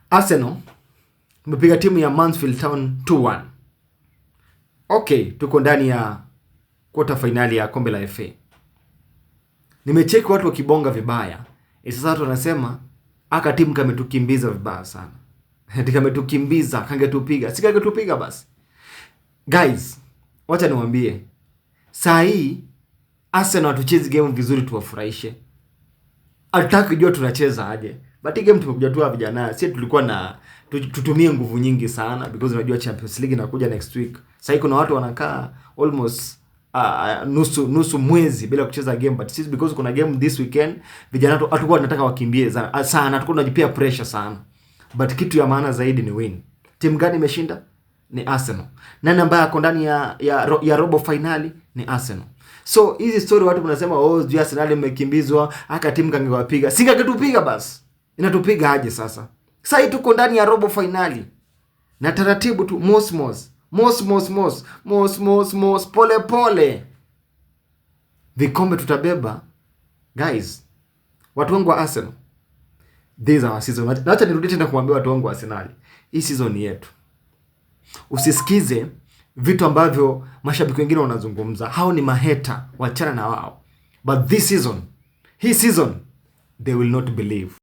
Arsenal tumepiga timu ya Mansfield Town 2-1. Okay, tuko ndani ya quarter finali ya kombe la FA. Nimecheki watu wakibonga vibaya. Sasa watu wanasema aka timu kametukimbiza vibaya sana. Kametukimbiza, kangetupiga. Si kangetupiga basi. Guys, wacha niwaambie. Saa hii Arsenal hatuchezi game vizuri tuwafurahishe. Hatutaki kujua tunacheza aje. But hii game tumekuja tu vijana. Sisi tulikuwa na tutumie nguvu nyingi sana because unajua Champions League inakuja next week. Sasa hii kuna watu wanakaa almost nusu mwezi bila kucheza game, but sisi because kuna game this weekend vijana hatakuwa tunataka wakimbie sana, hatakuwa tunajipia pressure sana, but kitu ya maana zaidi ni win. Timu gani imeshinda? Ni Arsenal. Nani ambaye ako ndani ya robo finali? Ni Arsenal. So hizi story watu mnasema Arsenal imekimbizwa aka timu kangewapiga. Singa kitupiga basi. Inatupiga aje sasa? Sasa hii tuko ndani ya robo finali. Na taratibu tu pole pole. Vikombe tutabeba. Guys, watu wangu wa Arsenal, this is our season. Acha nirudie tena kuambia watu wangu wa Arsenal, hii season ni yetu. Usisikize vitu ambavyo mashabiki wengine wanazungumza. Hao ni maheta, wachana na wao. But hii season, they will not believe.